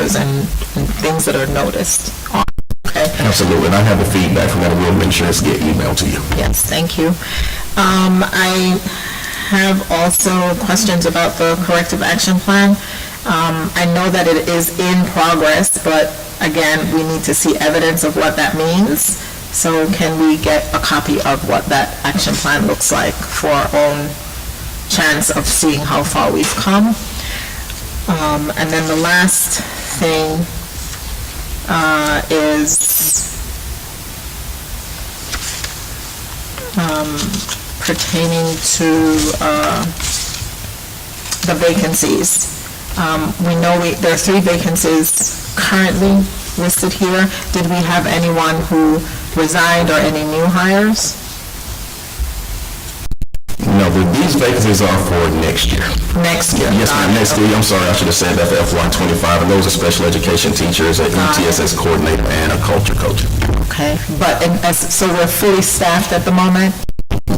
teachers and things that are noticed. Okay. Absolutely, and I have the feedback from that. We'll make sure it's get emailed to you. Yes, thank you. I have also questions about the corrective action plan. I know that it is in progress, but again, we need to see evidence of what that means. So can we get a copy of what that action plan looks like for our own chance of seeing how far we've come? And then the last thing is pertaining to the vacancies. We know there are 3 vacancies currently listed here. Did we have anyone who resigned or any new hires? No, but these vacancies are for next year. Next year? Yes, ma'am, next year. I'm sorry, I should have said that for FY25, and those are special education teachers, an ETSS coordinator, and a culture coach. Okay, but so we're fully staffed at the moment?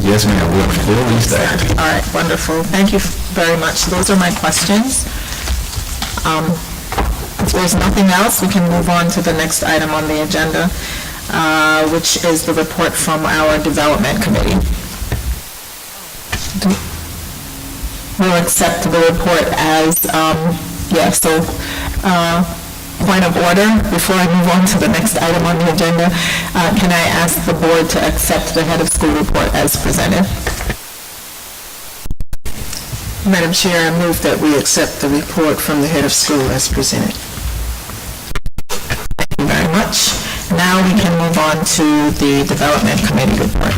Yes, ma'am, we're fully staffed. All right, wonderful. Thank you very much. Those are my questions. If there's nothing else, we can move on to the next item on the agenda, which is the report from our development committee. We'll accept the report as, point of order, before I move on to the next item on the agenda, can I ask the board to accept the head of school report as presented? Madam Chair, I move that we accept the report from the head of school as presented. Thank you very much. Now we can move on to the development committee report.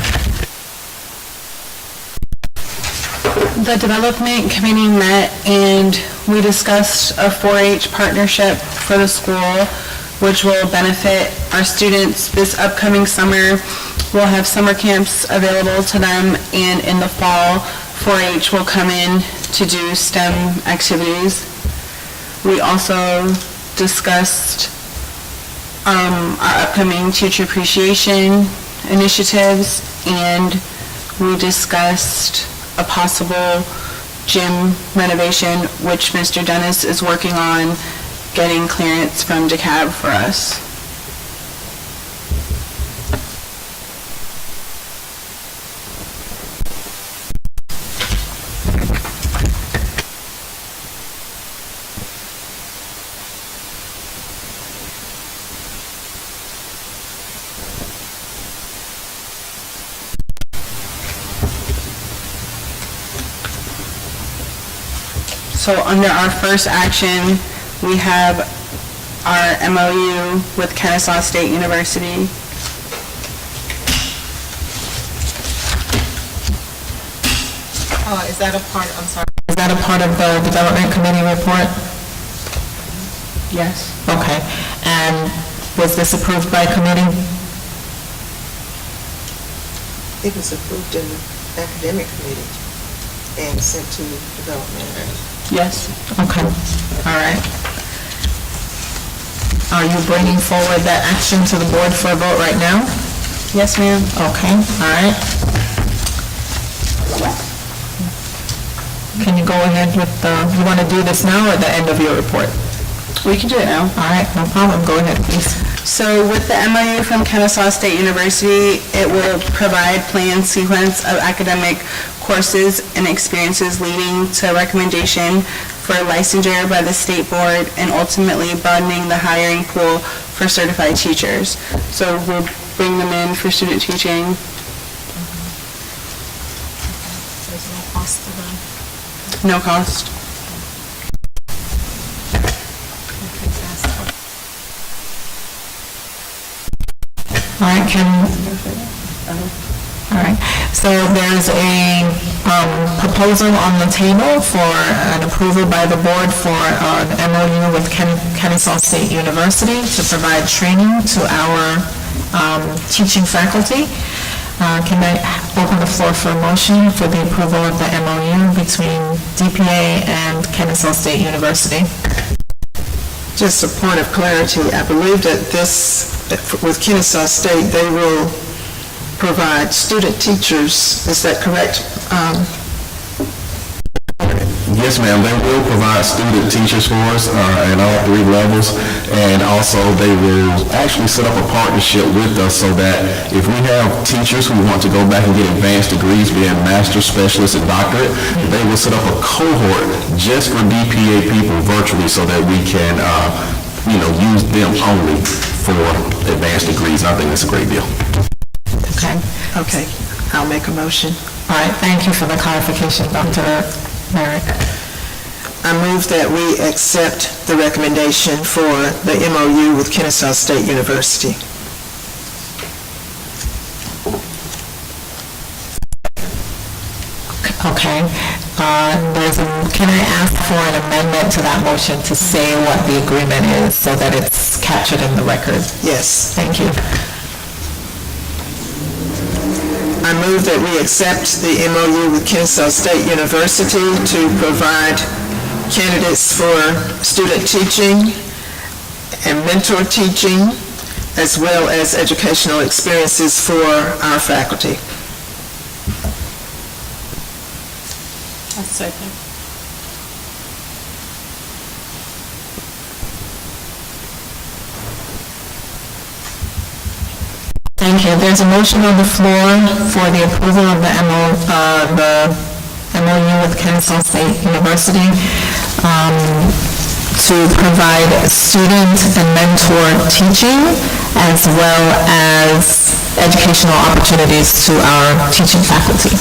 The development committee met and we discussed a 4-H partnership for the school, which will benefit our students this upcoming summer. We'll have summer camps available to them, and in the fall, 4-H will come in to do STEM activities. We also discussed our upcoming teacher appreciation initiatives, and we discussed a possible gym renovation, which Mr. Dennis is working on getting clearance from Dekalb for us. So under our first action, we have our MOU with Kennesaw State University. Is that a part, I'm sorry, is that a part of the development committee report? Yes. Okay, and was this approved by committee? It was approved in the academic committee and sent to development. Yes. Okay, all right. Are you bringing forward that action to the board for a vote right now? Yes, ma'am. Okay, all right. Can you go ahead with you want to do this now or the end of your report? We can do it now. All right, no problem. Go ahead, please. So with the MOU from Kennesaw State University, it will provide planned sequence of academic courses and experiences leading to recommendation for licensure by the state board and ultimately broadening the hiring pool for certified teachers. So we'll bring them in for student teaching. There's no cost to them. No cost. All right, all right, so there's a proposal on the table for an approval by the board for an MOU with Kennesaw State University to provide training to our teaching faculty. Can I open the floor for a motion for the approval of the MOU between DPA and Kennesaw State University? Just a point of clarity, I believe that this, with Kennesaw State, they will provide student teachers, is that correct? Yes, Yes, ma'am, they will provide student teachers for us at all 3 levels, and also they will actually set up a partnership with us so that if we have teachers who want to go back and get advanced degrees, being master's, specialist, and doctorate, they will set up a cohort just for DPA people virtually so that we can, use them only for advanced degrees. I think that's a great deal. Okay. Okay, I'll make a motion. All right, thank you for the clarification, Dr. Merrick. I move that we accept the recommendation for the MOU with Kennesaw State University. Okay. Can I ask for an amendment to that motion to say what the agreement is so that it's captured in the record? Yes. Thank you. I move that we accept the MOU with Kennesaw State University to provide candidates for student teaching and mentor teaching, as well as educational experiences for our faculty. A second. Thank you. There's a motion on the floor for the approval of the MOU with Kennesaw State University to provide student and mentor teaching as well as educational opportunities to our teaching faculty.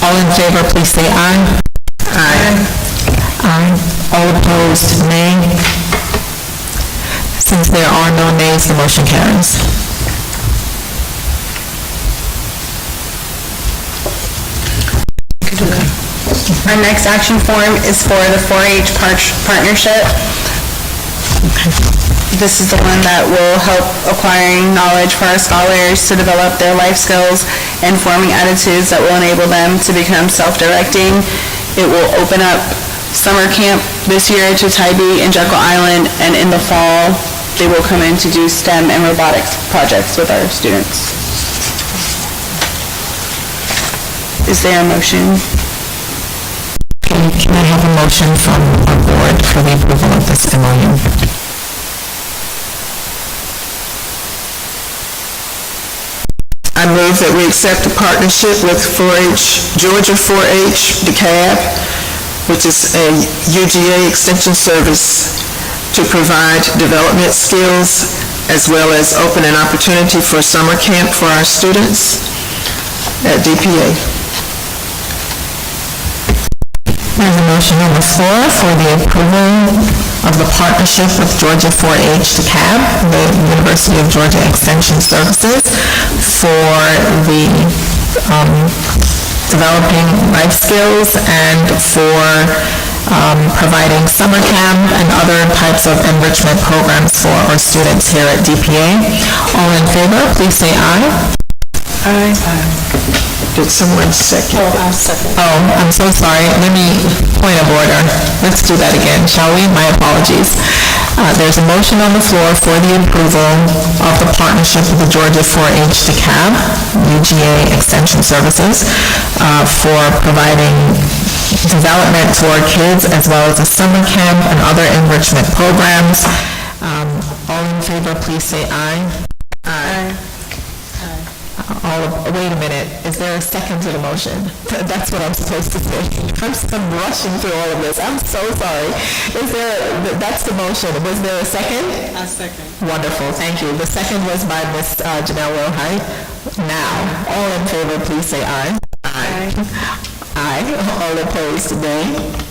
All in favor, please say aye. Aye. Aye. All opposed, nay. Since there are no nays, the motion carries. Our next action form is for the 4-H partnership. This is the one that will help acquiring knowledge for our scholars to develop their life skills and forming attitudes that will enable them to become self-directing. It will open up summer camp this year to Tybee and Jekyll Island, and in the fall, they will come in to do STEM and robotics projects with our students. Is there a motion? Can I have a motion from our board for the approval of this MOU? I move that we accept a partnership with Georgia 4-H Dekalb, which is a UGA extension service to provide development skills as well as open an opportunity for summer camp for our students at DPA. There's a motion on the floor for the approval of the partnership with Georgia 4-H Dekalb, the University of Georgia Extension Services, for the developing life skills and for providing summer camp and other types of enrichment programs for our students here at DPA. All in favor, please say aye. Aye. Did someone second? I'll second. Oh, I'm so sorry. Let me, point of order. Let's do that again, shall we? My apologies. There's a motion on the floor for the approval of the partnership with the Georgia 4-H Dekalb, UGA Extension Services, for providing development for kids as well as a summer camp and other enrichment programs. All in favor, please say aye. Aye. Wait a minute, is there a second to the motion? That's what I'm supposed to say. I'm rushing through all of this, I'm so sorry. That's the motion, was there a second? A second. Wonderful, thank you. The second was by Ms. Janelle Wilhite. Now, all in favor, please say aye. Aye. Aye, all opposed, nay.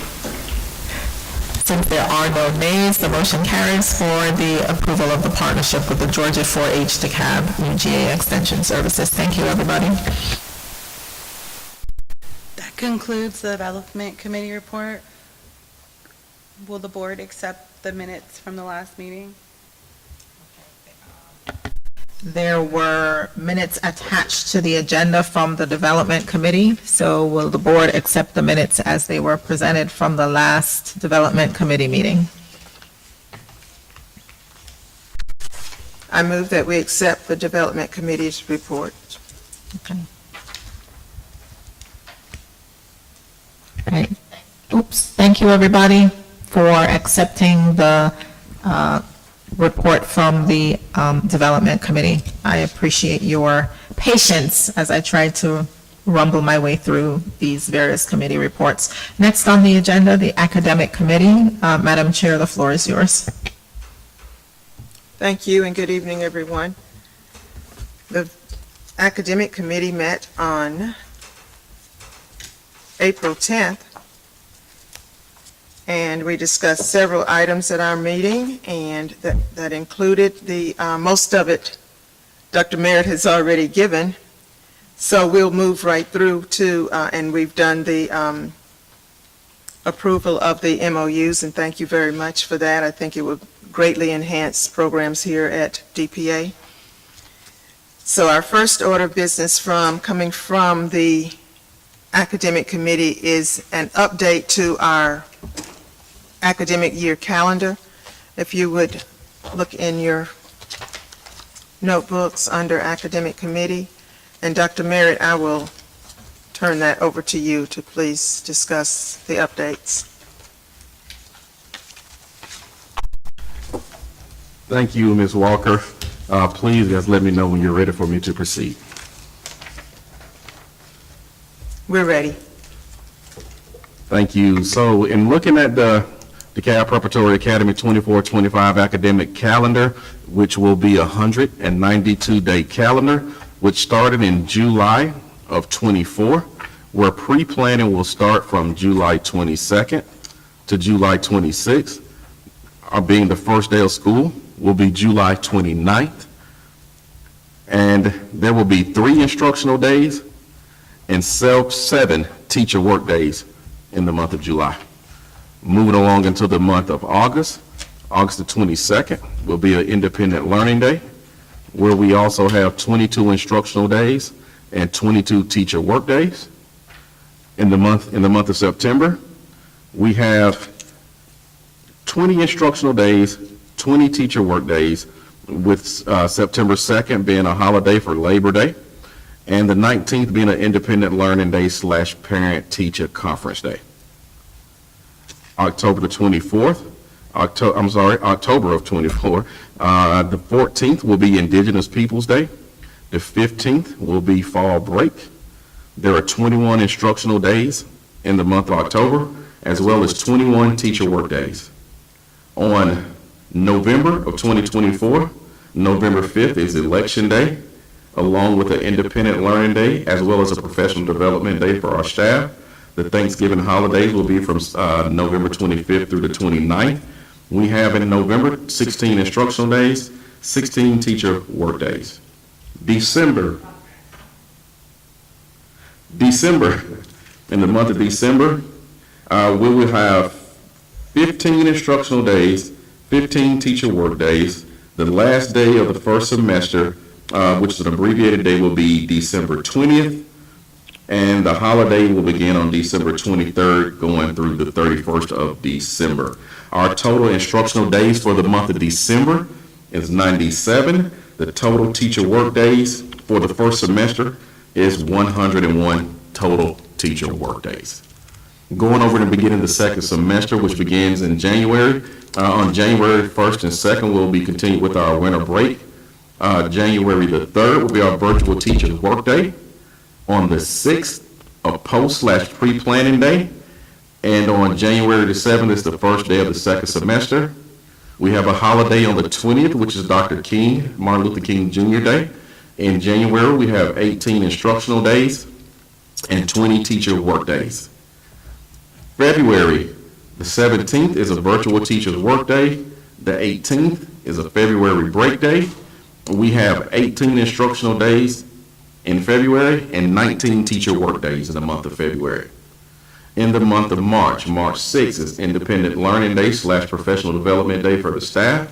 Since there are no nays, the motion carries for the approval of the partnership with the Georgia 4-H Dekalb UGA Extension Services. Thank you, everybody. That concludes the Development Committee report. Will the board accept the minutes from the last meeting? There were minutes attached to the agenda from the Development Committee, so will the board accept the minutes as they were presented from the last Development Committee meeting? I move that we accept the Development Committee's report. Okay. All right. Oops, thank thank you, everybody, for accepting the report from the Development Committee. I appreciate your patience as I tried to rumble my way through these various committee reports. Next on the agenda, the Academic Committee. Madam Chair, the floor is yours. Thank you and good evening, everyone. The Academic Committee met on April 10th, and we discussed several items at our meeting, and that included the, most of it Dr. Merritt has already given. So we'll move right through to, and we've done the approval of the MOUs, and thank you very much for that. I think it will greatly enhance programs here at DPA. So our first order of business coming from the Academic Committee is an update to our academic year calendar. If you would look in your notebooks under Academic Committee. And Dr. Merritt, I will turn that over to you to please discuss the updates. Thank you, Ms. Walker. Please, guys, let me know when you're ready for me to proceed. We're ready. Thank you. So in looking at the Dekalb Preparatory Academy 24-25 academic calendar, which will be a 192-day calendar, which started in July of 24, where pre-planning will start from July 22nd to July 26th, being the first day of school will be July 29th, and there will be 3 instructional days and 7 teacher work days in the month of July. Moving along into the month of August, August the 22nd will be an independent learning day, where we also have 22 instructional days and 22 teacher work days. In the month of September, we have 20 instructional days, 20 teacher work days, with September 2nd being a holiday for Labor Day, and the 19th being an independent learning day / parent-teacher conference day. October the 24th, October of 24, the 14th will be Indigenous Peoples Day. The 15th will be fall break. There are 21 instructional days in the month of October, as well as 21 teacher work days. On November of 2024, November 5th is Election Day, along with an Independent Learning Day, as well as a Professional Development Day for our staff. The Thanksgiving holidays will be from November 25th through the 29th. We have in November 16 instructional days, 16 teacher work days. December, in the month of December, we will have 15 instructional days, 15 teacher work days. The last day of the first semester, which is an abbreviated day, will be December 20th. And the holiday will begin on December 23rd, going through the 31st of December. Our total instructional days for the month of December is 97. The total teacher work days for the first semester is 101 total teacher work days. Going over to the beginning of the second semester, which begins in January. On January 1st and 2nd, we'll be continuing with our winter break. January the 3rd will be our virtual teacher's work day. On the 6th, a post / pre-planning day. And on January the 7th is the first day of the second semester. We have a holiday on the 20th, which is Dr. King, Martin Luther King Jr. Day. In January, we have 18 instructional days and 20 teacher work days. February the 17th is a virtual teacher's work day. The 18th is a February break day. We have 18 instructional days in February and 19 teacher work days in the month of February. In the month of March, March 6th is Independent Learning Day / Professional Development Day for the staff.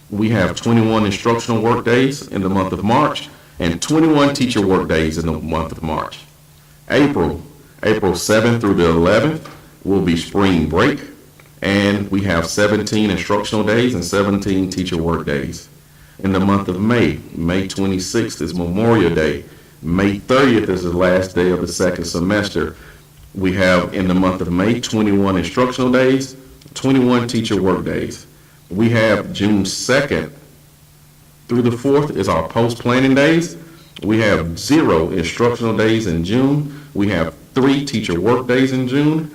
We have 21 instructional work days in the month of March and 21 teacher work days in the month of March. April 7th through the 11th will be spring break, and we have 17 instructional days and 17 teacher work days. In the month of May, May 26th is Memorial Day. May 30th is the last day of the second semester. We have in the month of May, 21 instructional days, 21 teacher work days. We have June 2nd through the 4th is our post-planning days. We have 0 instructional days in June. We have 3 teacher work days in June.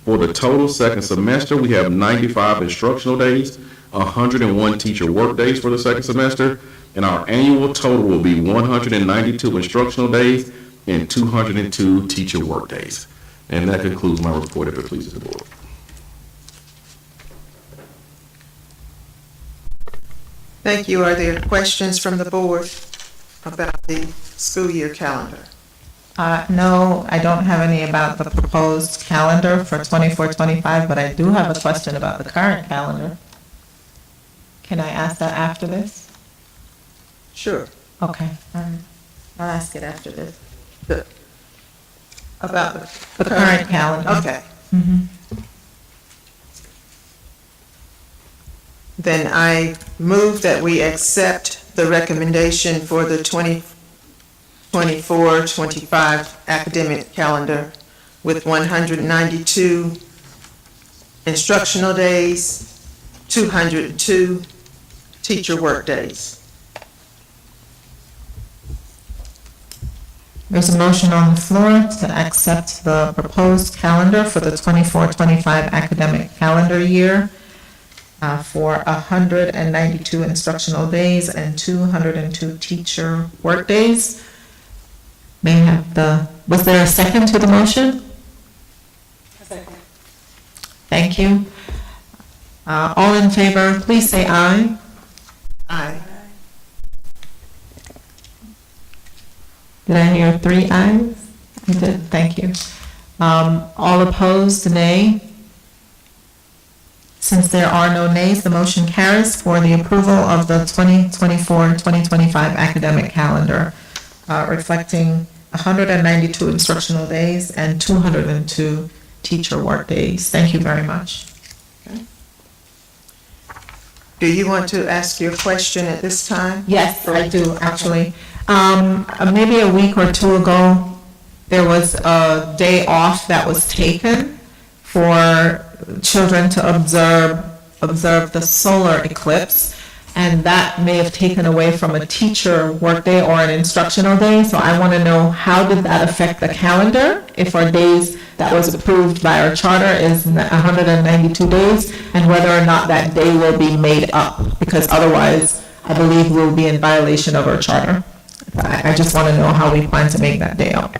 For the total second semester, we have 95 instructional days, 101 teacher work days for the second semester, and our annual total will be 192 instructional days and 202 teacher work days. And that concludes my report, if it pleases the board. Thank you. Are there questions from the board about the school year calendar? No, I don't have any about the proposed calendar for 24-25, but I do have a question about the current calendar. Can I ask that after this? Sure. Okay, I'll ask it after this. About The current calendar. Okay. Then I move that we accept the recommendation for the 2024-25 academic calendar with 192 instructional days, 202 teacher work days. There's a motion on the floor to accept the proposed calendar for the 24-25 academic calendar year for 192 instructional days and 202 teacher work days. May I have was there a second to the motion? A second. Thank you. All in favor, please say aye. Aye. Did I hear 3 ayes? I did, thank you. All opposed, nay. Since there are no nays, the motion carries for the approval of the 2024-2025 academic calendar, reflecting 192 instructional days and 202 teacher work days. Thank you very much. Do you want to ask your question at this time? Yes, I do, actually. Maybe a week or 2 ago, there was a day off that was taken for children to observe the solar eclipse, and that may have taken away from a teacher workday or an instructional day. So I want to know, how did that affect the calendar? If our days that was approved by our charter is 192 days, and whether or not that day will be made up, because otherwise I believe we'll be in violation of our charter. I just want to know how we plan to make that day up.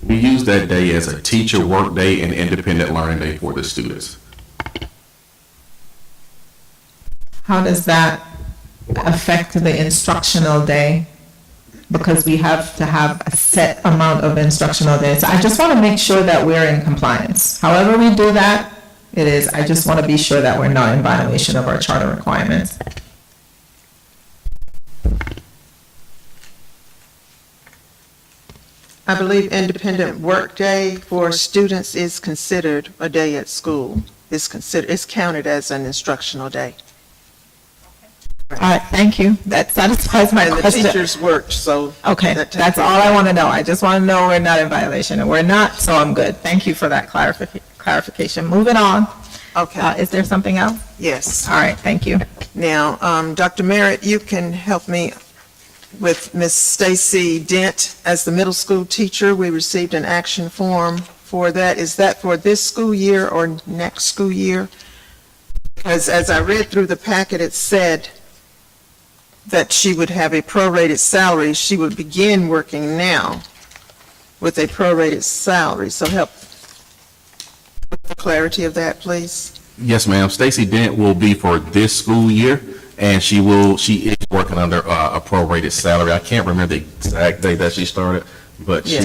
We use that day as a teacher work day and independent learning day for the students. How does that affect the instructional day? Because we have to have a set amount of instructional days. I just want to make sure that we're in compliance. However we do that, it is. I just want to be sure that we're not in violation of our charter requirements. I believe independent work day for students is considered a day at school. It's counted as an instructional day. All right, thank you. That satisfies my And the question. teachers worked, so. Okay, that's all I want to know. I just want to know we're not in violation, and we're not, so I'm good. Thank you for that clarification. Moving on. Okay, Is there something else? yes. All right, thank you. Now, Dr. Merritt, you can help me with Miss Stacy Dent as the middle school teacher. We received an action form for that. Is that for this school year or next school year? Because as I read through the packet, it said that she would have a prorated salary. She would begin working now with a prorated salary. So help with the clarity of that, please. Yes, ma'am. Stacy Dent will be for this school year, and she is working under a prorated salary. I can't remember the exact date that she started, but Yes.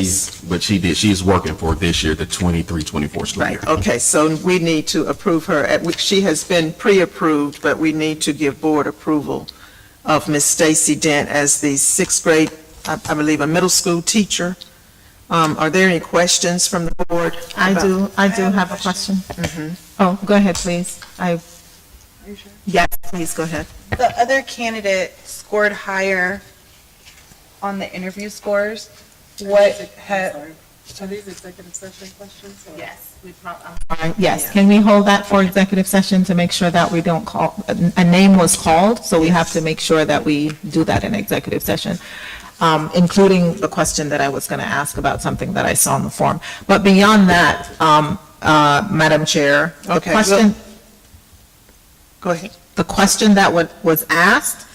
she's working for this year, the 23-24 school year. Right, okay, so we need to approve her. She has been pre-approved, but we need to give board approval of Miss Stacy Dent as the 6th grade, I believe, a middle school teacher. Are there any questions from the board? I do have a question. Oh, go ahead, please. Yes, please, go ahead. The other candidate scored higher on the interview scores. what had, Are these executive session questions? or- Yes. Yes, can we hold that for executive session to make sure that we don't call, a name was called, so we have to make sure that we do that in executive session, including the question that I was going to ask about something that I saw in the form. But beyond that, Madam Chair, the Okay, question, Go ahead. the question that was asked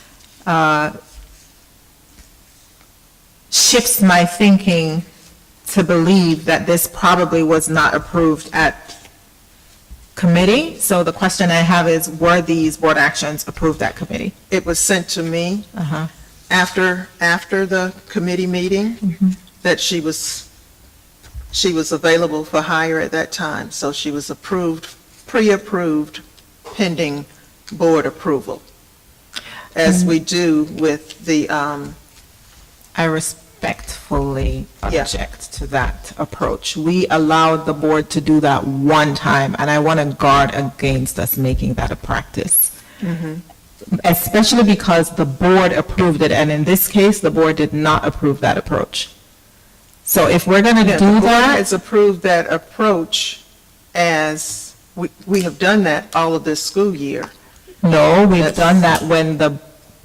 shifts my thinking to believe that this probably was not approved at committee. So the question I have is, were these board actions approved at committee? It was sent to me after the committee meeting that she was available for hire at that time. So she was pre-approved pending board approval, as we do with the, I respectfully Yeah. object to that approach. We allowed the board to do that one time, and I want to guard against us making that a practice. Especially because the board approved it, and in this case, the board did not approve that approach. So if we're going to the do board that, has approved that approach as, we have done that all of this school year. no, we've done that when the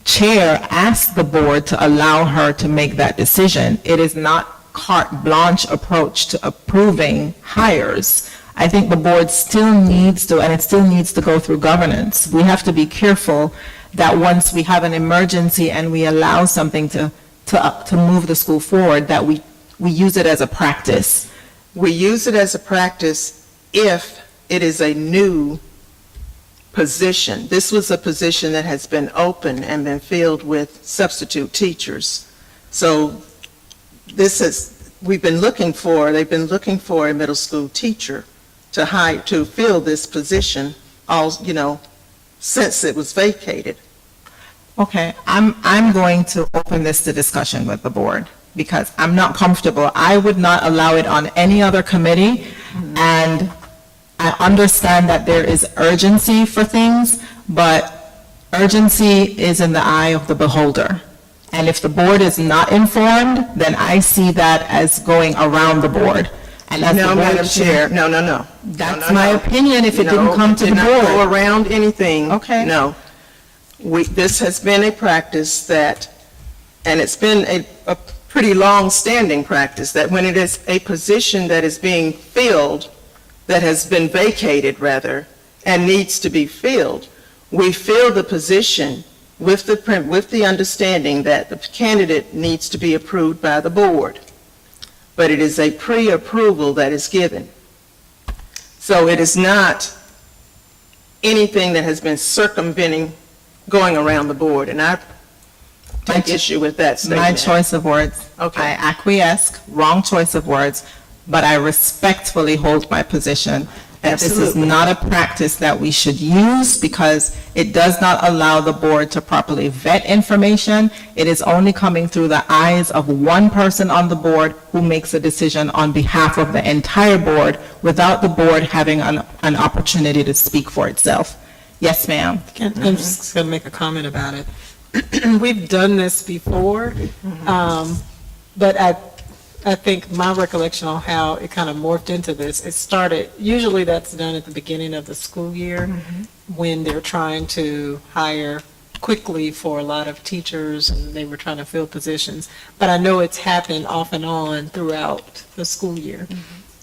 chair asked the board to allow her to make that decision. It is not carte blanche approach to approving hires. I think the board still needs to, and it still needs to go through governance. We have to be careful that once we have an emergency and we allow something to move the school forward, that we use it as a practice. We use it as a practice if it is a new position. This was a position that has been open and been filled with substitute teachers. So they've been looking for a middle school teacher to fill this position since it was vacated. Okay, I'm going to open this to discussion with the board because I'm not comfortable. I would not allow it on any other committee, and I understand that there is urgency for things, but urgency is in the eye of the beholder. And if the board is not informed, then I see that as going around the board. And as the No, board Madam Chair, should- no. That's No, my opinion if it didn't come to the Did not go board. around anything. Okay. No. This has been a practice and it's been a pretty long-standing practice, that when it is a position that is being filled, that has been vacated rather, and needs to be filled, we fill the position with the understanding that the candidate needs to be approved by the board. But it is a pre-approval that is given. So it is not anything that has been circumventing, going around the board, and I take issue with that statement. My choice of words. Okay. I acquiesce, wrong choice of words, but I respectfully hold my position that this is Absolutely. not a practice that we should use because it does not allow the board to properly vet information. It is only coming through the eyes of one person on the board who makes a decision on behalf of the entire board without the board having an opportunity to speak for itself. Yes, ma'am. I'm just going to make a comment about it. We've done this before, but I think my recollection on how it kind of morphed into this, it started, usually that's done at the beginning of the school year when they're trying to hire quickly for a lot of teachers and they were trying to fill positions. But I know it's happened off and on throughout the school year.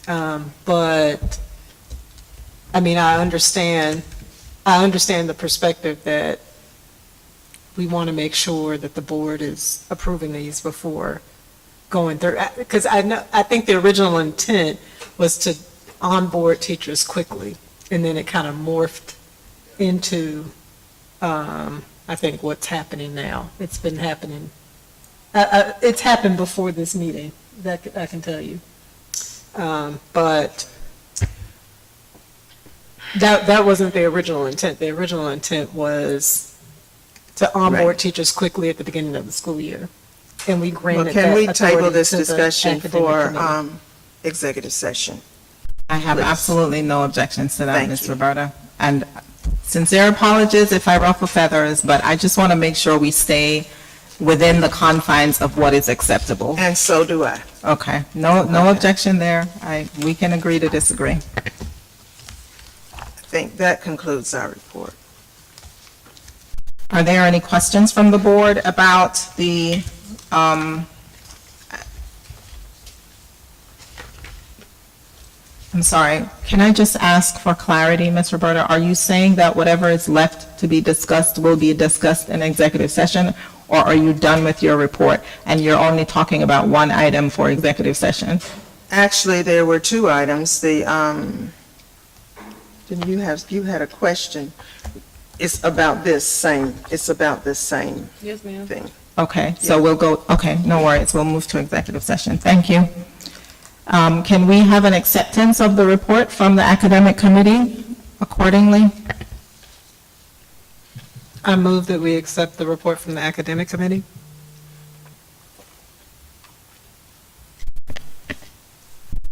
But, I mean, I understand the perspective that we want to make sure that the board is approving these before going through, because I think the original intent was to onboard teachers quickly, and then it kind of morphed into, I think, what's happening now. It's been happening, it's happened before this meeting, that I can tell you. But that wasn't the original intent. The original intent was to onboard teachers quickly at the beginning of the school year. And we Well, granted can that we table authority this to the discussion academic for committee. executive session? I have Please. absolutely no objections to that, Thank Ms. you. Roberta. And sincere apologies if I ruffle feathers, but I just want to make sure we stay within the confines of what is acceptable. And so do I. Okay, no objection there. We can agree to disagree. I think that concludes our report. Are there any questions from the board about the, I'm sorry, can I just ask for clarity, Ms. Roberta? Are you saying that whatever is left to be discussed will be discussed in executive session? Or are you done with your report and you're only talking about one item for executive session? Actually, there were two items. Didn't you had a question? It's about this same Yes, ma'am. thing. Okay, so we'll go, okay, no worries, we'll move to executive session. Thank you. Can we have an acceptance of the report from the academic committee accordingly? I move that we accept the report from the academic committee.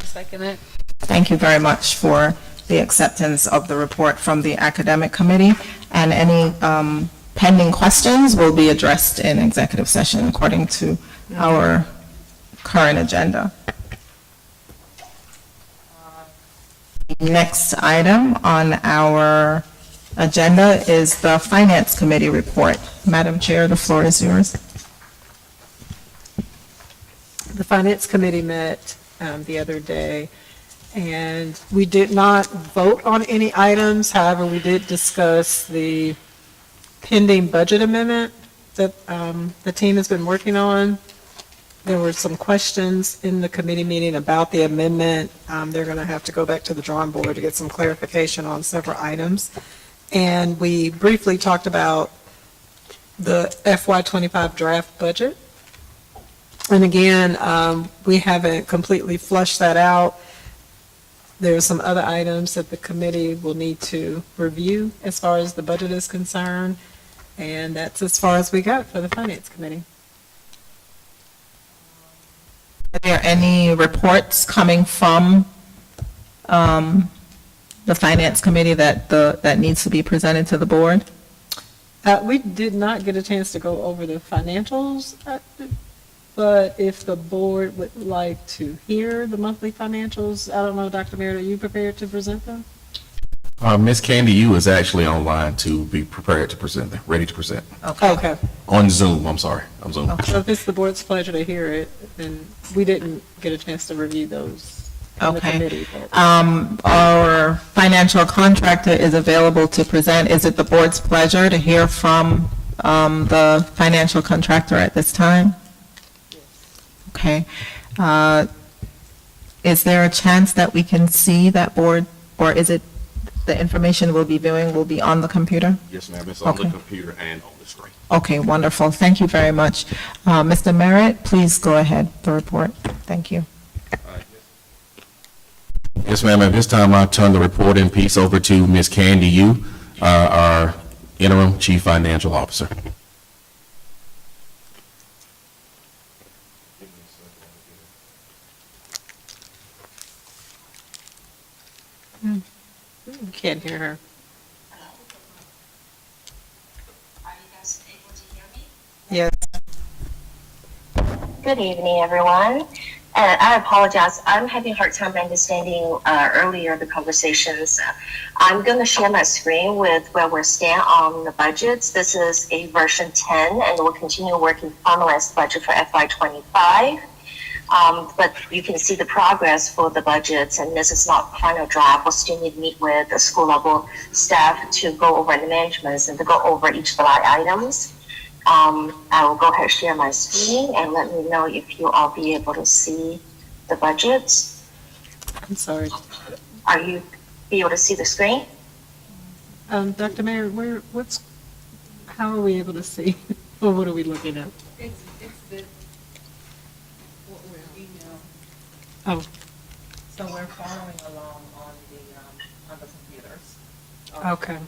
Second it. Thank you very much for the acceptance of the report from the academic committee. And any pending questions will be addressed in executive session according to our current agenda. Next item on our agenda is the Finance Committee report. Madam Chair, the floor is yours. The Finance Committee met the other day, and we did not vote on any items. However, we did discuss the pending budget amendment that the team has been working on. There were some questions in the committee meeting about the amendment. They're going to have to go back to the drawing board to get some clarification on several items. And we briefly talked about the FY25 draft budget. And again, we haven't completely flushed that out. There are some other items that the committee will need to review as far as the budget is concerned. And that's as far as we got for the Finance Committee. Are there any reports coming from the Finance Committee that needs to be presented to the board? We did not get a chance to go over the financials, but if the board would like to hear the monthly financials, I don't know, Dr. Merritt, are you prepared to present them? Ms. Candy, you is actually online to be prepared to present, ready to present. Okay. On Zoom, I'm sorry, on Zoom. So if it's the board's pleasure to hear it, then we didn't get a chance to review those in the Okay. committee. but- Our financial contractor is available to present. Is it the board's pleasure to hear from the financial contractor at this time? Okay. Is there a chance that we can see that board, or is it the information we'll be viewing will be on the computer? Yes, ma'am, it's on the Okay. computer and on the screen. Okay, wonderful. Thank you very much. Mr. Merritt, please go ahead, the report. Thank you. Yes, ma'am, at this time, I'll turn the reporting piece over to Ms. Candy Yu, our interim chief financial officer. Can't hear her. Are you guys able to hear me? Yes. Good evening, everyone. I apologize. I'm having a hard time understanding earlier the conversations. I'm going to share my screen with where we stand on the budgets. This is a version 10, and we'll continue working finalized budget for FY25. But you can see the progress for the budgets, and this is not final draft. We'll still need to meet with the school level staff to go over the managements and to go over each of the line items. I will go ahead and share my screen and let me know if you all be able to see the budgets. I'm sorry. Are you be able to see the screen? Dr. Mayor, how are we able to see? Or what are we looking at? It's the, what we're emailing, Oh, So we're following along on the computers. okay.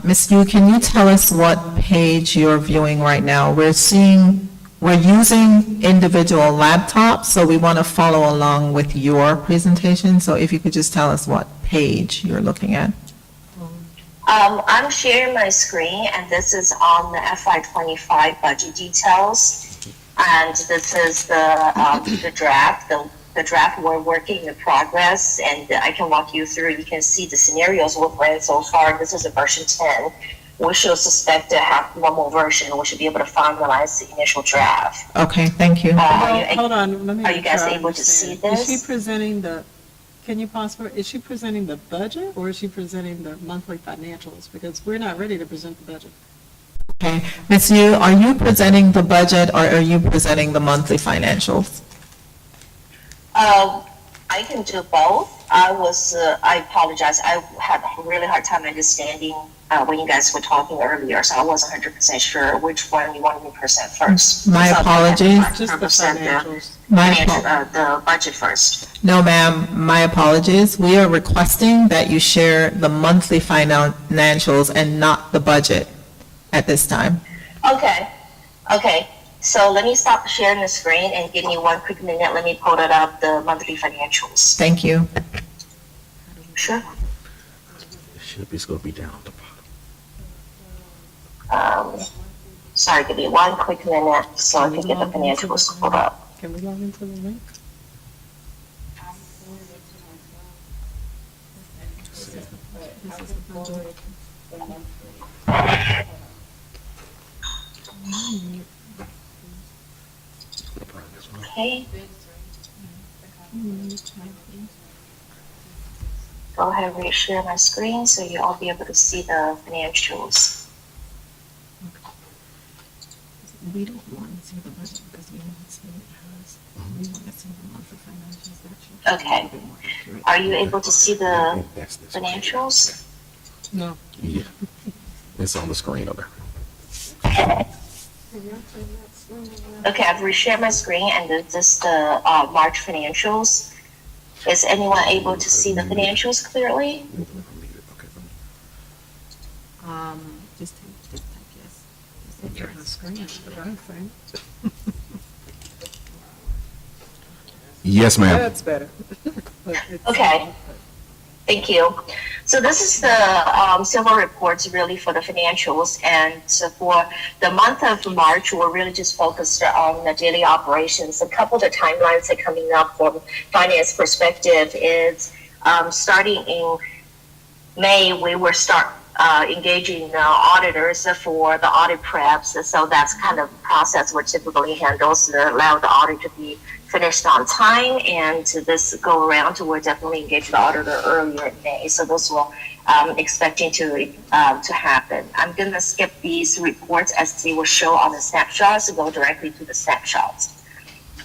Ms. Yu, can you tell us what page you're viewing right now? We're using individual laptops, so we want to follow along with your presentation. So if you could just tell us what page you're looking at. I'm sharing my screen, and this is on the FY25 budget details. And this is the draft, the draft we're working in progress, and I can walk you through. You can see the scenarios we've ran so far. This is a version 10. We should suspect to have one more version. We should be able to finalize the initial draft. Okay, thank you. Hold on, let me. Are you make guys sure I able to see understand. Is this? she presenting can you pause for, is she presenting the budget or is she presenting the monthly financials? Because we're not ready to present the budget. Okay, Ms. Yu, are you presenting the budget or are you presenting the monthly financials? I can do both. I apologize. I had a really hard time understanding when you guys were talking earlier, so I wasn't 100% sure which one you wanted me to present first. My So apologies. Just the present financials. the budget first. No, ma'am, my apologies. We are requesting that you share the monthly financials and not the budget at this time. Okay. So let me stop sharing the screen and give me 1 quick minute. Let me pull it up, the monthly financials. Thank you. Sure. Should be, going to be down at the bottom. Sorry, give me 1 quick minute so I can get the financials pulled up. Can we log into the link? Okay. Go ahead and share my screen so you all be able to see the financials. We don't want to see the budget because we want to see it has, we want to see the monthly financials. Okay. Are you able to see the That's this. financials? No. Yeah. It's on the screen over there. Okay, I've reshared my screen and this is the March financials. Is anyone able to see the financials clearly? Just type yes. It's on the screen, but I think. Yes, ma'am. That's better. But it's- Okay. Thank you. So this is the silver reports really for the financials, and so for the month of March, we're really just focused on the daily operations. A couple of the timelines that are coming up from finance perspective is starting in May, we will start engaging auditors for the audit preps. So that's kind of the process we typically handle to allow the audit to be finished on time, and to this go around, we're definitely engaging the auditor earlier in May. So this will expecting to happen. I'm going to skip these reports as they will show on the snapshots and go directly to the snapshots.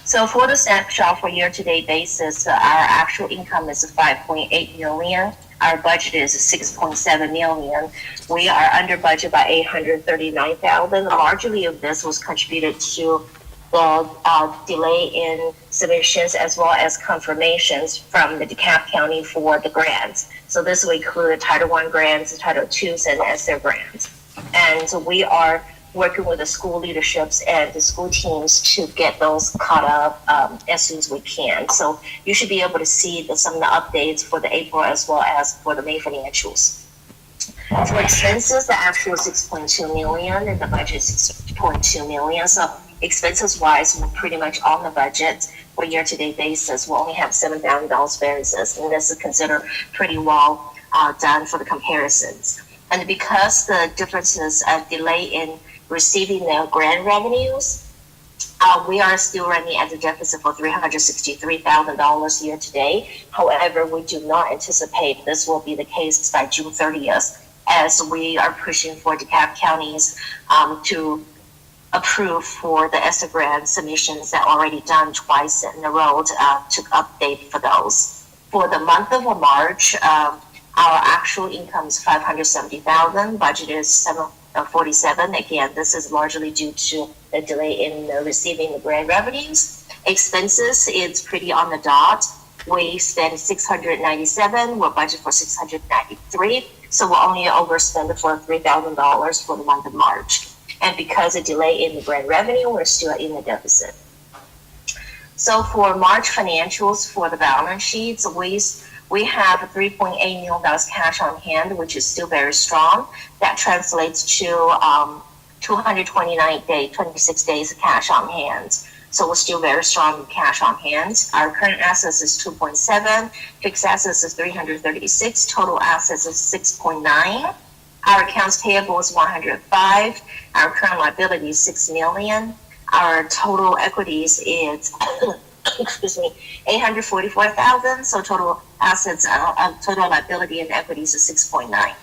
So for the snapshot for year-to-date basis, our actual income is 5.8 million. Our budget is 6.7 million. We are under budget by 839,000. Largely of this was contributed to the delay in submissions as well as confirmations from the DeKalb County for the grants. So this will include Title I grants, Title IIs, and ESSER grants. And so we are working with the school leaderships and the school teams to get those caught up as soon as we can. So you should be able to see some of the updates for the April as well as for the May financials. For expenses, the actual 6.2 million and the budget is 6.2 million. So expenses wise, we're pretty much on the budget for year-to-date basis. We only have $7,000 variances, and this is considered pretty well done for the comparisons. And because the differences delay in receiving the grant revenues, we are still running at a deficit for $363,000 year to date. However, we do not anticipate this will be the case by June 30th, as we are pushing for DeKalb counties to approve for the ESSER grant submissions that are already done twice in a row to update for those. For the month of March, our actual income is 570,000. Budget is 747. Again, this is largely due to the delay in receiving the grant revenues. Expenses, it's pretty on the dot. We spent 697. We're budgeted for 693. So we'll only overspend for $3,000 for the month of March. And because of delay in the grant revenue, we're still in the deficit. So for March financials for the balance sheets, we We have $3.8 million cash on hand, which is still very strong. That translates to 26 days of cash on hand. So we're still very strong in cash on hand. Our current assets is 2.7, fixed assets is 336, total assets is 6.9. Our accounts payable is 105. Our current liability is 6 million. Our total equities is excuse me, 844,000. So total assets, total liability and equities is 6.9.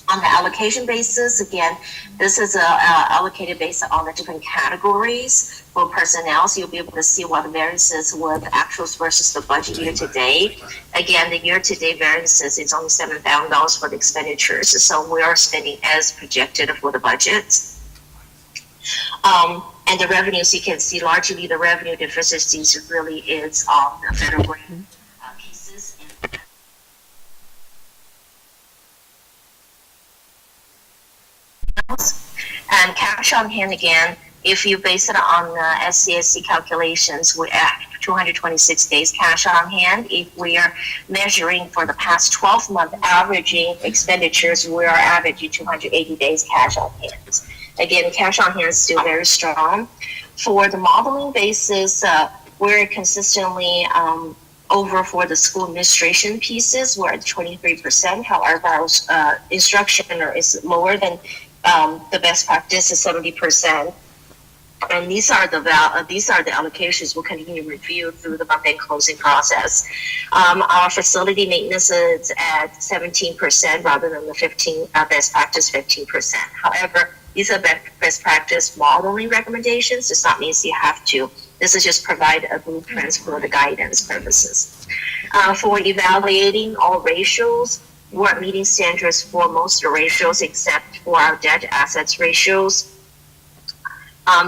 On the allocation basis, again, this is allocated based on the different categories for personnel. So you'll be able to see what the variances with actuals versus the budget year to date. Again, the year to date variances is only $7,000 for the expenditures. So we are spending as projected for the budget. And the revenues, you can see largely the revenue deficiencies really is on the federal grant pieces. And cash on hand again, if you base it on SCSC calculations, we're at 226 days cash on hand. If we are measuring for the past 12-month averaging expenditures, we are averaging 280 days cash on hand. Again, cash on hand is still very strong. For the modeling basis, we're consistently over for the school administration pieces. We're at 23%. However, our instruction is lower than the best practice is 70%. And these are the allocations we'll continue to review through the month-end closing process. Our facility maintenance is at 17% rather than the 15 best practice 15%. However, these are best practice modeling recommendations. Does not mean you have to. This is just provide a blueprint for the guidance purposes. For evaluating all ratios, we're meeting standards for most of the ratios except for our debt assets ratios.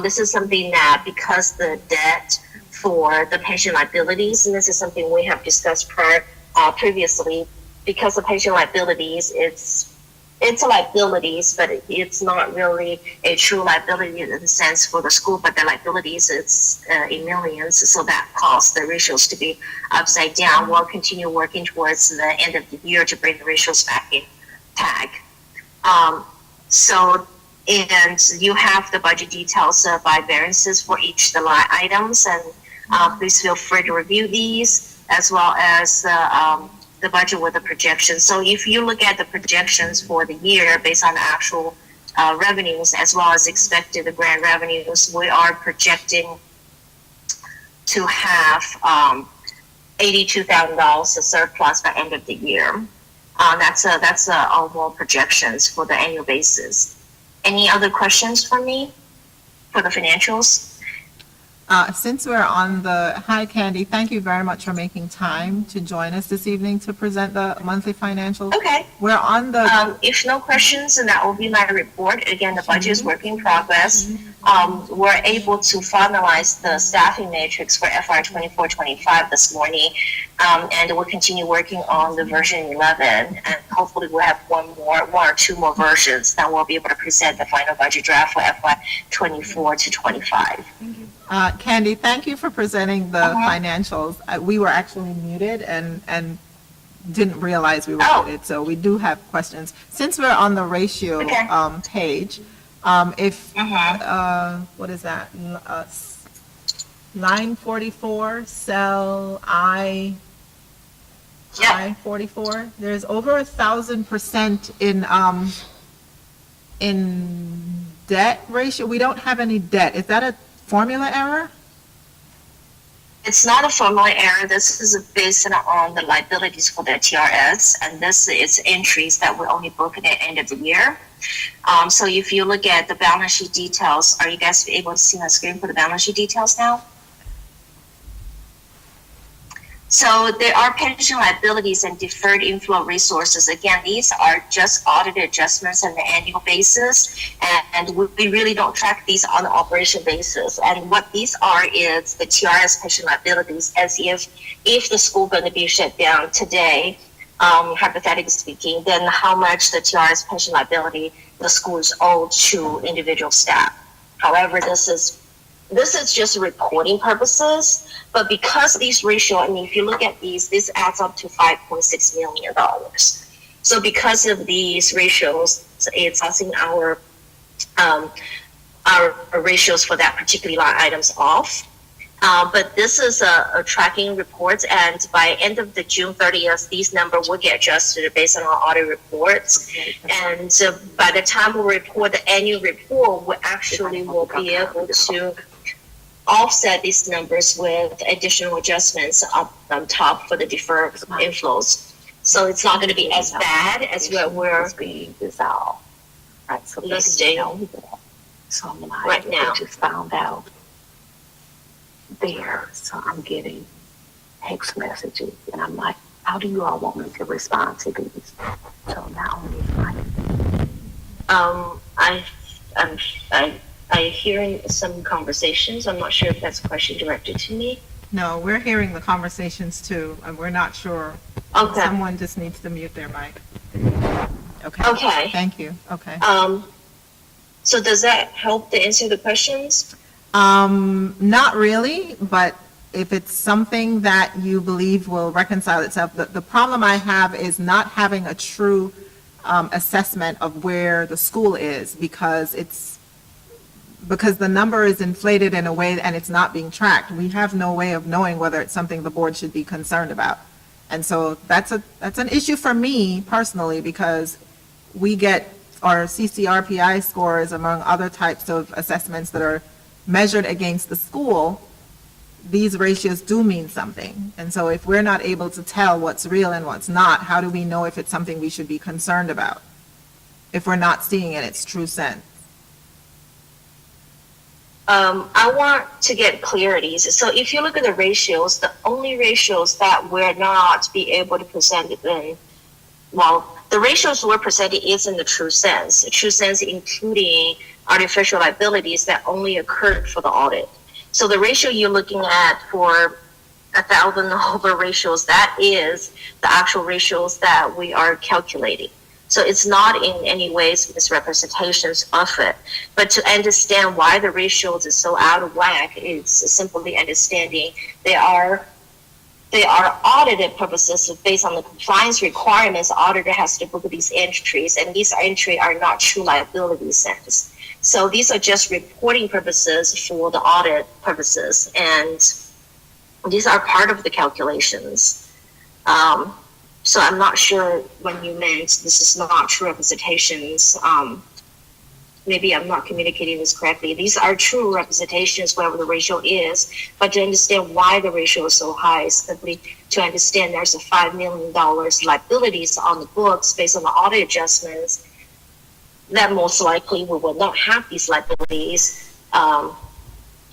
This is something that because the debt for the pension liabilities, and this is something we have discussed previously, because of pension liabilities, it's liabilities, but it's not really a true liability in the sense for the school, but the liabilities, it's in millions, so that caused the ratios to be upside down. We'll continue working towards the end of the year to bring the ratios back in tag. And you have the budget details by variances for each of the line items, and please feel free to review these, as well as the budget with the projections. So if you look at the projections for the year based on the actual revenues as well as expected grant revenues, we are projecting to have $82,000 surplus by end of the year. That's overall projections for the annual basis. Any other questions for me for the financials? Since we're on hi Candy, thank you very much for making time to join us this evening to present the monthly financials. Okay. We're on if no questions, then that will be my report. Again, the budget is work in progress. We're able to finalize the staffing matrix for FY 24-25 this morning, and we'll continue working on the version 11, and hopefully we'll have one or two more versions that we'll be able to present the final budget draft for FY 24-25. Candy, thank you for presenting the financials. We were actually muted and didn't realize we were muted, so we do have questions. Since we're on the ratio page, what is that? Line 44, cell I-44, there's over 1,000% in debt ratio. We don't have any debt. Is that a formula error? It's not a formula error. This is based on the liabilities for the TRS, and this is entries that we only book at the end of the year. So if you look at the balance sheet details, are you guys able to see my screen for the balance sheet details now? So there are pension liabilities and deferred inflow resources. Again, these are just audited adjustments on the annual basis, and we really don't track these on an operation basis. And what these are is the TRS pension liabilities, as if the school going to be shut down today, hypothetically speaking, then how much the TRS pension liability the school is owed to individual staff. However, this is this is just reporting purposes, but because these ratio, I mean, if you look at these, this adds up to $5.6 million. So because of these ratios, it's causing our ratios for that particular line items off. But this is a tracking report, and by end of the June 30th, these numbers will get adjusted based on our audit reports. And by the time we report the annual report, we actually will be able to offset these numbers with additional adjustments up on top for the deferred inflows. So it's not going to be as bad as what we're listing So I'm like, right now. I just found out there, so I'm getting text messages, and I'm like, how do you all want me to respond to these? So now I'm hearing some conversations. I'm not sure if that's a question directed to me. No, we're hearing the conversations too, and we're not sure. Okay. Someone just needs to mute their mic. Okay. Okay. Thank you. Okay. So does that help to answer the questions? Not really, but if it's something that you believe will reconcile itself, the problem I have is not having a true assessment of where the school is because the number is inflated in a way and it's not being tracked. We have no way of knowing whether it's something the board should be concerned about. And so that's an issue for me personally because we get our CCRPI scores among other types of assessments that are measured against the school. These ratios do mean something. And so if we're not able to tell what's real and what's not, how do we know if it's something we should be concerned about? If we're not seeing it in its true sense. I want to get clarity. So if you look at the ratios, the only ratios that we're not be able to present it in, well, the ratios we're presenting is in the true sense including artificial liabilities that only occurred for the audit. So the ratio you're looking at for 1,000 over ratios, that is the actual ratios that we are calculating. So it's not in any ways misrepresentations of it. But to understand why the ratios is so out of whack, it's simply understanding they are audited purposes based on the compliance requirements. The auditor has to book these entries, and these entries are not true liability sense. So these are just reporting purposes for the audit purposes, and these are part of the calculations. So I'm not sure when you meant this is not true representations. Maybe I'm not communicating this correctly. These are true representations wherever the ratio is, but to understand why the ratio is so high, simply to understand there's a $5 million liabilities on the books based on the audit adjustments, that most likely we will not have these liabilities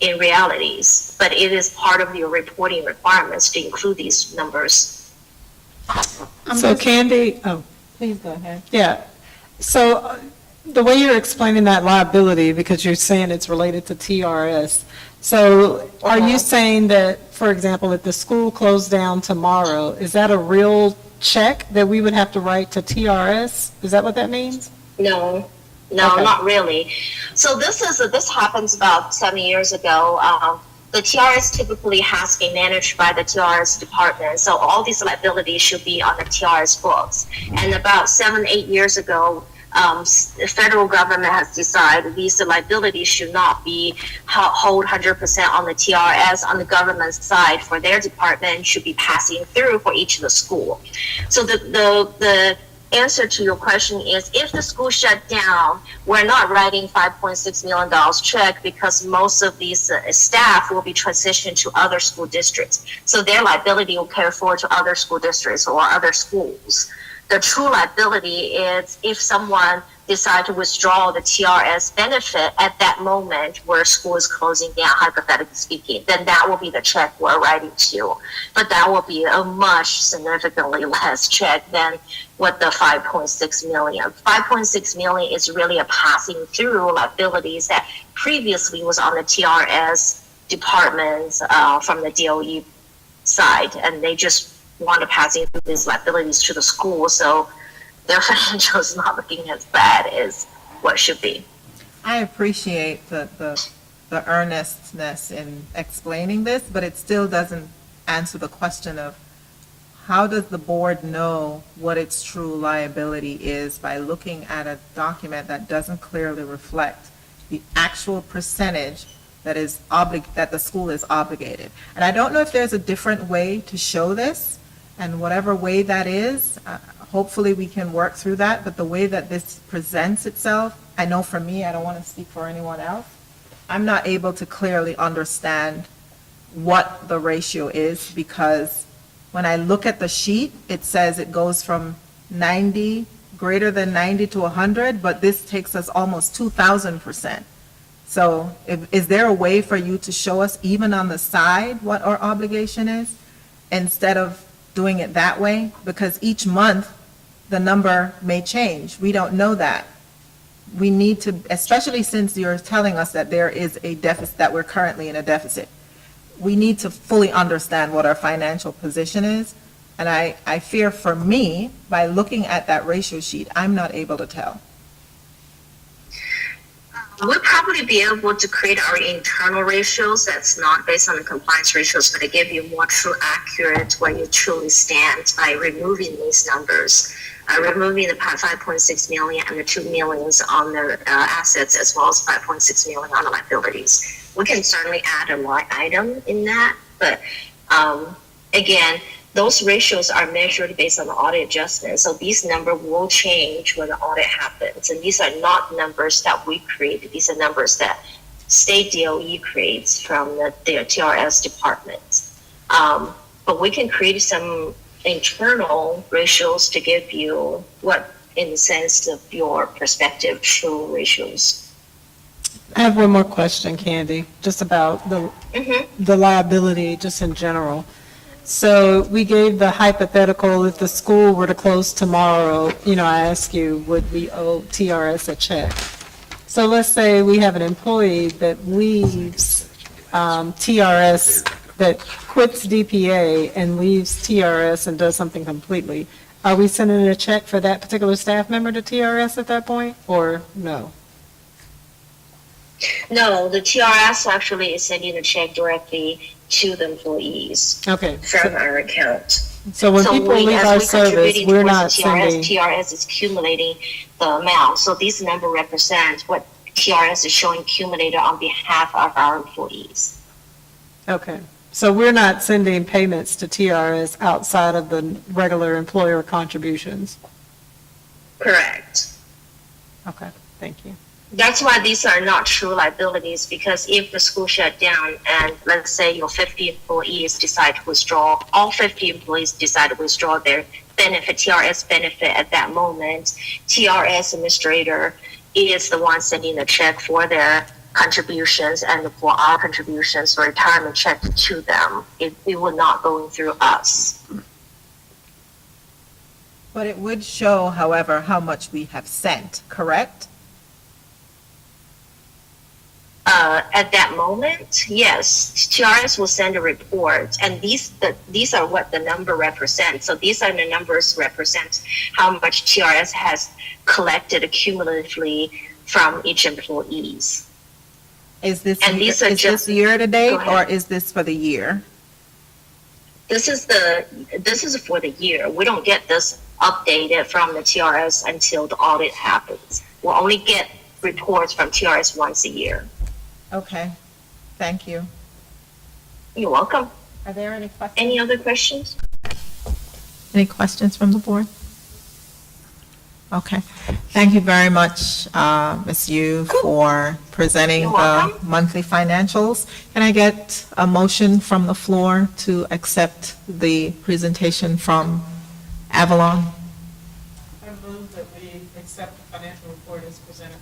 in realities, but it is part of your reporting requirements to include these numbers. So Candy, Please go ahead. yeah, so the way you're explaining that liability, because you're saying it's related to TRS, so are you saying that, for example, if the school closed down tomorrow, is that a real check that we would have to write to TRS? Is that what that means? No, okay. Not really. So this happens about 7 years ago. The TRS typically has been managed by the TRS department, so all these liabilities should be on the TRS books. And about 7-8 years ago, the federal government has decided these liabilities should not be hold 100% on the TRS on the government side for their department, should be passing through for each of the school. So the answer to your question is, if the school shut down, we're not writing $5.6 million check because most of these staff will be transitioned to other school districts. So their liability will carry forward to other school districts or other schools. The true liability is if someone decide to withdraw the TRS benefit at that moment where school is closing down, hypothetically speaking, then that will be the check we're writing to. But that will be a much significantly less check than what the 5.6 million. 5.6 million is really a passing through liabilities that previously was on the TRS departments from the DOE side, and they just want to passing through these liabilities to the school, so their financial is not looking as bad as what should be. I appreciate the the earnestness in explaining this, but it still doesn't answer the question of how does the board know what its true liability is by looking at a document that doesn't clearly reflect the actual percentage that is that the school is obligated? And I don't know if there's a different way to show this, and whatever way that is, hopefully we can work through that, but the way that this presents itself, I know for me, I don't want to speak for anyone else, I'm not able to clearly understand what the ratio is, because when I look at the sheet, it says it goes from 90, greater than 90 to 100, but this takes us almost 2,000%. So is there a way for you to show us even on the side what our obligation is instead of doing it that way? Because each month, the number may change. We don't know that. We need to, especially since you're telling us that there is a deficit, that we're currently in a deficit, we need to fully understand what our financial position is. And I fear for me, by looking at that ratio sheet, I'm not able to tell. We'll probably be able to create our internal ratios that's not based on the compliance ratios, but to give you more true accurate where you truly stand by removing these numbers, removing the 5.6 million and the 2 millions on the assets, as well as 5.6 million on the liabilities. We can certainly add a line item in that, but again, those ratios are measured based on the audit adjustment. So these numbers will change when the audit happens. And these are not numbers that we create. These are numbers that state DOE creates from their TRS department. But we can create some internal ratios to give you what, in the sense of your perspective, true ratios. I have one more question, Candy, just about the liability, just in general. So we gave the hypothetical, if the school were to close tomorrow, I ask you, would we owe TRS a check? So let's say we have an employee that leaves TRS, that quits DPA and leaves TRS and does something completely. Are we sending a check for that particular staff member to TRS at that point, or no? No, the TRS actually is sending a check directly to the employees from our account. So when people leave our service, we're not sending. TRS is accumulating the amount. So these number represent what TRS is showing accumulated on behalf of our employees. Okay. So we're not sending payments to TRS outside of the regular employer contributions? Correct. Okay, thank you. That's why these are not true liabilities, because if the school shut down and let's say your 50 employees decide to withdraw, all 50 employees decide to withdraw their benefit, TRS benefit at that moment, TRS administrator is the one sending the check for their contributions and for our contributions for retirement check to them. It will not go through us. But it would show, however, how much we have sent, correct? At that moment, yes, TRS will send a report, and these are what the number represents. So these are the numbers represent how much TRS has collected cumulatively from each employees. Is this this year to date, or is this for the year? This is for the year. We don't get this updated from the TRS until the audit happens. We'll only get reports from TRS once a year. Okay, thank you. You're welcome. Are there any questions? Any other questions? Any questions from the board? Okay, thank you very much, Ms. Yu, for presenting You're the welcome. monthly financials. Can I get a motion from the floor to accept the presentation from Avalon? I move that we accept the financial report as presented.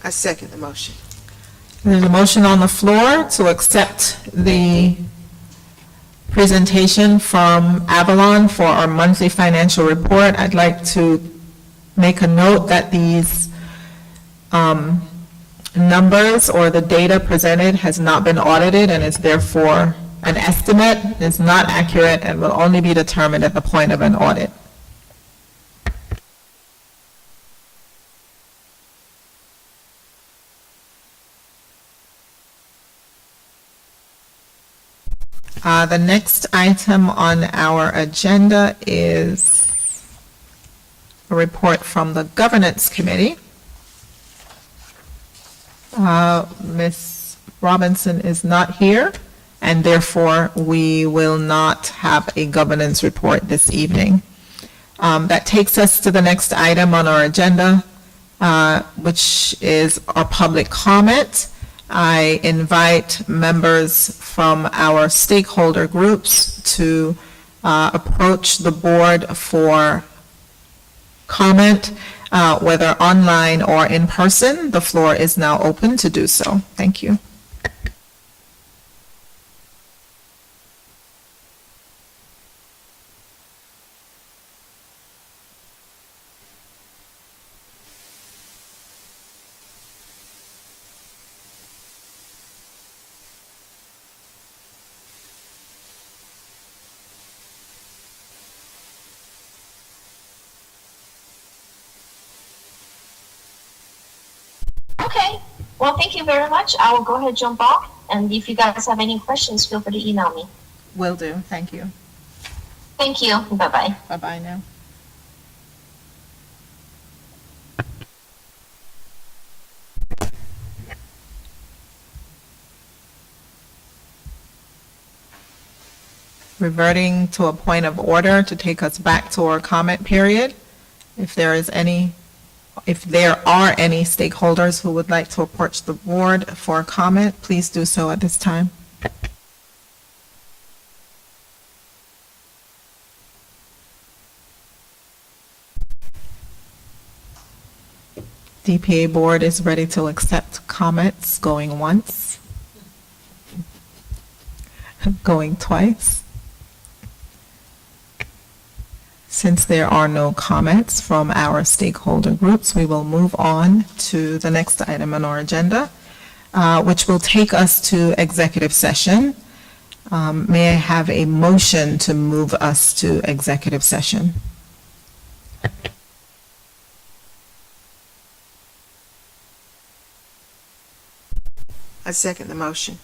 I second the motion. There's a motion on the floor to accept the presentation from Avalon for our monthly financial report. I'd like to make a note that these numbers or the data presented has not been audited and is therefore an estimate, is not accurate, and will only be determined at the point of an audit. The next item on our agenda is a report from the Governance Committee. Ms. Robinson is not here, and therefore we will not have a governance report this evening. That takes us to the next item on our agenda, which is our public comment. I invite members from our stakeholder groups to approach the board for comment, whether online or in person. The floor is now open to do so. Thank you. Okay, well, thank you very much. I will go ahead and jump off. And if you guys have any questions, feel free to email me. Will do. Thank you. Thank you. Bye-bye. Bye-bye now. Reverting to a point of order to take us back to our comment period. If there are any stakeholders who would like to approach the board for comment, please do so at this time. DPA board is ready to accept comments going once, going twice. Since there are no comments from our stakeholder groups, we will move on to the next item on our agenda, which will take us to executive session. May I have a motion to move us to executive session? I second the motion.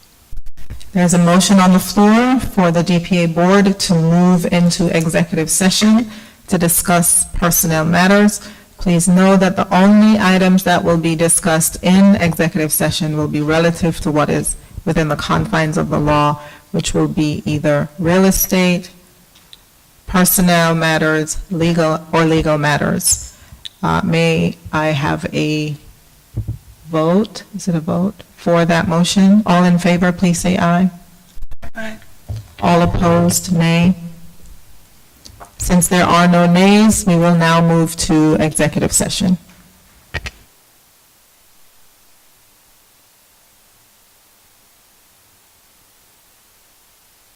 There's a motion on the floor for the DPA board to move into executive session to discuss personnel matters. Please know that the only items that will be discussed in executive session will be relative to what is within the confines of the law, which will be either real estate, personnel matters, legal matters. May I have a vote? Is it a vote for that motion? All in favor, please say aye. Aye. All opposed, nay. Since there are no nays, we will now move to executive session.